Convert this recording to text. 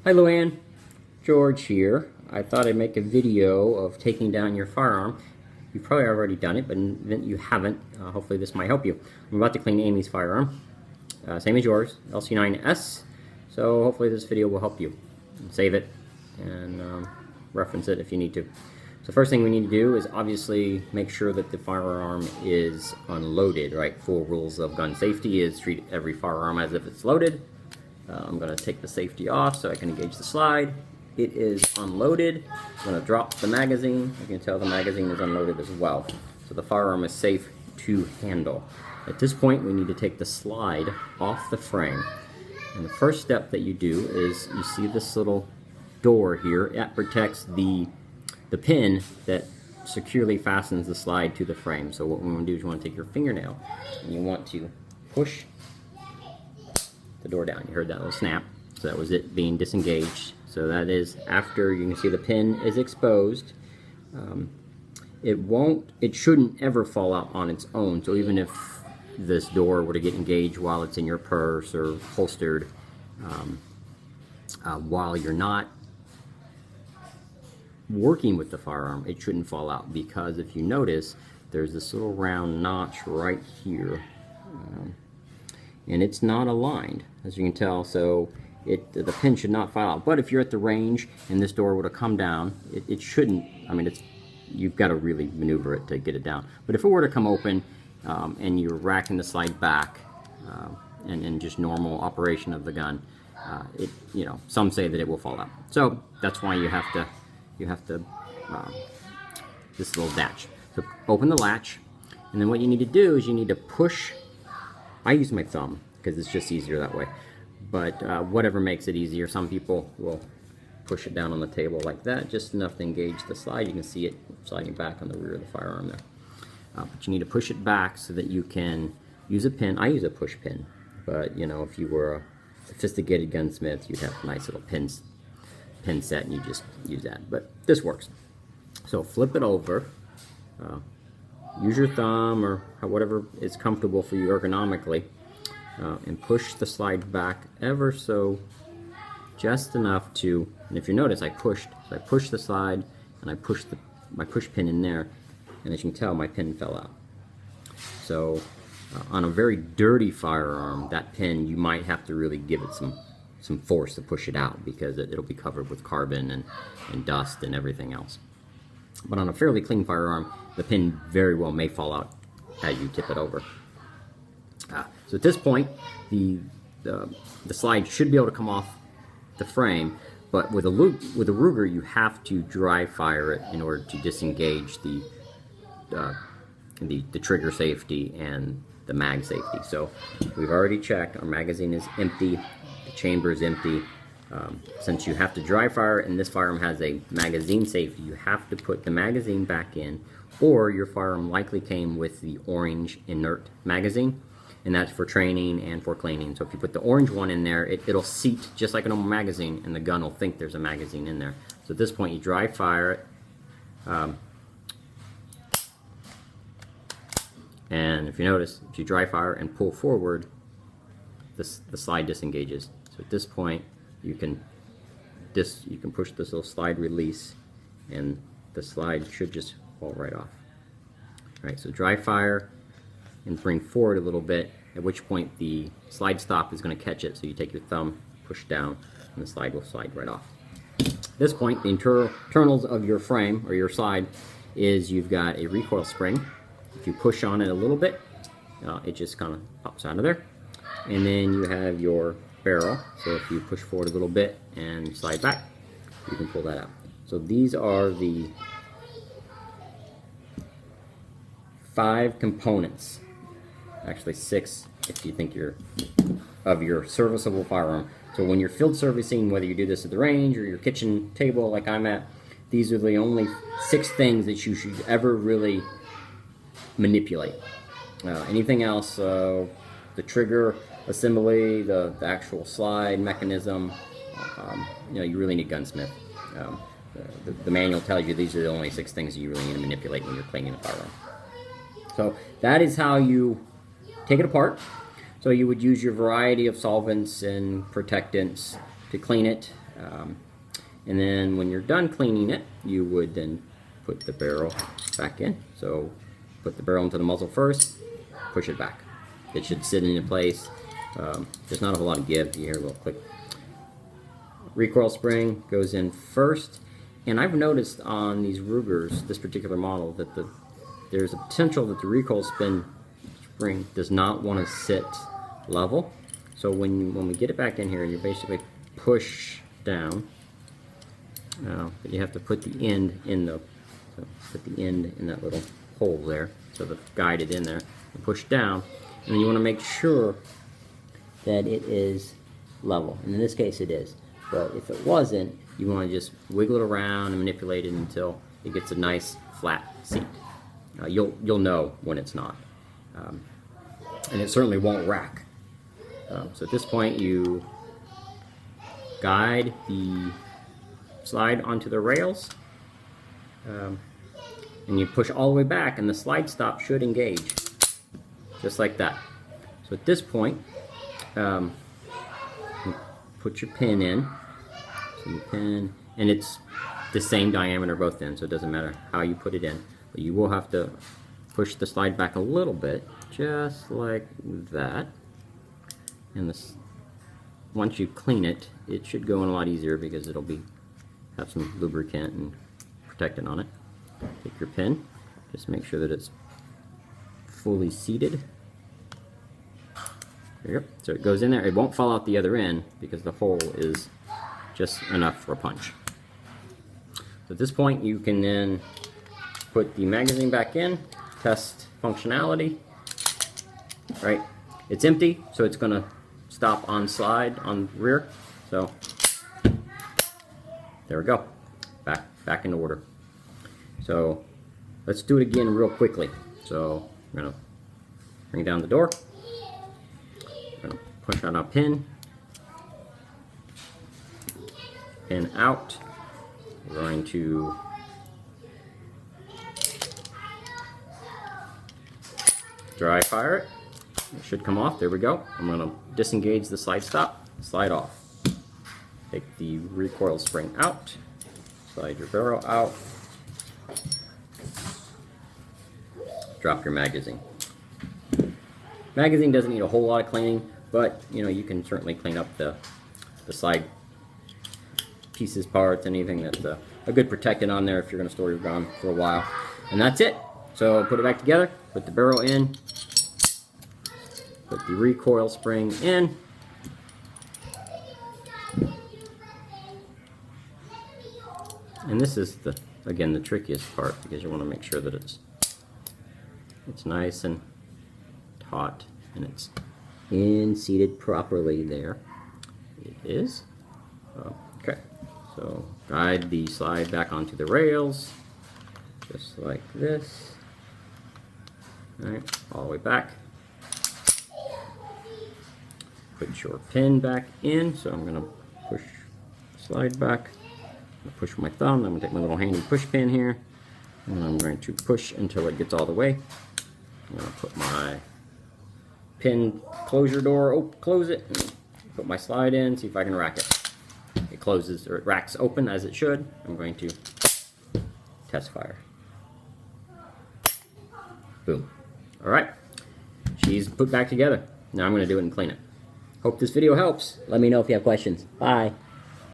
Hi Luann, George here. I thought I'd make a video of taking down your firearm. You've probably already done it, but you haven't. Hopefully this might help you. I'm about to clean Amy's firearm. Same as yours, LC9s. So hopefully this video will help you. Save it and reference it if you need to. So first thing we need to do is obviously make sure that the firearm is unloaded, right? Full rules of gun safety is treat every firearm as if it's loaded. I'm going to take the safety off so I can engage the slide. It is unloaded. I'm going to drop the magazine. You can tell the magazine is unloaded as well. So the firearm is safe to handle. At this point, we need to take the slide off the frame. And the first step that you do is you see this little door here. That protects the pin that securely fastens the slide to the frame. So what we want to do is you want to take your fingernail and you want to push the door down. You heard that little snap. So that was it being disengaged. So that is after you can see the pin is exposed. It shouldn't ever fall out on its own. So even if this door were to get engaged while it's in your purse or holstered, while you're not working with the firearm, it shouldn't fall out, because if you notice, there's this little round notch right here. And it's not aligned, as you can tell, so the pin should not fall out. But if you're at the range and this door were to come down, it shouldn't. I mean, you've got to really maneuver it to get it down. But if it were to come open and you're racking the slide back and just normal operation of the gun, some say that it will fall out. So that's why you have to this little latch. So open the latch, and then what you need to do is you need to push. I use my thumb because it's just easier that way, but whatever makes it easier. Some people will push it down on the table like that, just enough to engage the slide. You can see it sliding back on the rear of the firearm there. But you need to push it back so that you can use a pin. I use a push pin, but if you were a sophisticated gunsmith, you'd have a nice little pin set and you just use that. But this works. So flip it over. Use your thumb or whatever is comfortable for you ergonomically, and push the slide back ever so just enough to, and if you notice, I pushed the slide and I pushed my push pin in there, and as you can tell, my pin fell out. So on a very dirty firearm, that pin, you might have to really give it some force to push it out, because it'll be covered with carbon and dust and everything else. But on a fairly clean firearm, the pin very well may fall out as you tip it over. So at this point, the slide should be able to come off the frame, but with a Ruger, you have to dry fire it in order to disengage the trigger safety and the mag safety. So we've already checked. Our magazine is empty. The chamber is empty. Since you have to dry fire it, and this firearm has a magazine safety, you have to put the magazine back in, or your firearm likely came with the orange inert magazine, and that's for training and for cleaning. So if you put the orange one in there, it'll seat just like a normal magazine, and the gun will think there's a magazine in there. So at this point, you dry fire it, and if you notice, if you dry fire and pull forward, the slide disengages. So at this point, you can push this little slide release, and the slide should just fall right off. All right, so dry fire and bring forward a little bit, at which point the slide stop is going to catch it. So you take your thumb, push down, and the slide will slide right off. At this point, the internals of your frame or your slide is you've got a recoil spring. If you push on it a little bit, it just kind of pops out of there. And then you have your barrel, so if you push forward a little bit and slide back, you can pull that out. So these are the 5 components, actually 6 if you think of your serviceable firearm. So when you're field servicing, whether you do this at the range or your kitchen table like I'm at, these are the only 6 things that you should ever really manipulate. Anything else, the trigger assembly, the actual slide mechanism, you really need a gunsmith. The manual tells you these are the only 6 things you really need to manipulate when you're cleaning a firearm. So that is how you take it apart. So you would use your variety of solvents and protectants to clean it. And then when you're done cleaning it, you would then put the barrel back in. So put the barrel into the muzzle first, push it back. It should sit into place. There's not a whole lot of give. You hear a little click. Recoil spring goes in first. And I've noticed on these Rugers, this particular model, that there's a potential that the recoil spring does not want to sit level. So when we get it back in here, you basically push down. But you have to put the end in that little hole there, so the guide it in there, and push down. And then you want to make sure that it is level. And in this case, it is. But if it wasn't, you want to just wiggle it around and manipulate it until it gets a nice flat seat. You'll know when it's not, and it certainly won't rack. So at this point, you guide the slide onto the rails, and you push all the way back, and the slide stop should engage, just like that. So at this point, you put your pin in. So you pin, and it's the same diameter both ends, so it doesn't matter how you put it in. But you will have to push the slide back a little bit, just like that. And this, once you clean it, it should go in a lot easier because it'll have some lubricant and protectant on it. Take your pin, just make sure that it's fully seated. There you go. So it goes in there. It won't fall out the other end because the hole is just enough for a punch. So at this point, you can then put the magazine back in, test functionality. Right, it's empty, so it's going to stop on slide on rear. So there we go, back in order. So let's do it again real quickly. So we're going to bring down the door. We're going to push on our pin out. We're going to dry fire it. It should come off. There we go. I'm going to disengage the slide stop, slide off. Take the recoil spring out, slide your barrel out, drop your magazine. Magazine doesn't need a whole lot of cleaning, but you can certainly clean up the side pieces, parts, anything that's a good protectant on there if you're going to store your gun for a while. And that's it. So put it back together, put the barrel in, put the recoil spring in, and this is again the trickiest part because you want to make sure that it's nice and taut and it's seated properly there. It is. Okay, so guide the slide back onto the rails, just like this. Alright, all the way back. Put your pin back in, so I'm going to push the slide back. I'm going to push with my thumb, I'm going to take my little handy push pin here, and I'm going to push until it gets all the way. I'm going to put my pin closure door, close it, and put my slide in, see if I can rack it. It closes, or it racks open as it should. I'm going to test fire. Boom. Alright, she's put back together. Now I'm going to do it and clean it. Hope this video helps. Let me know if you have questions. Bye.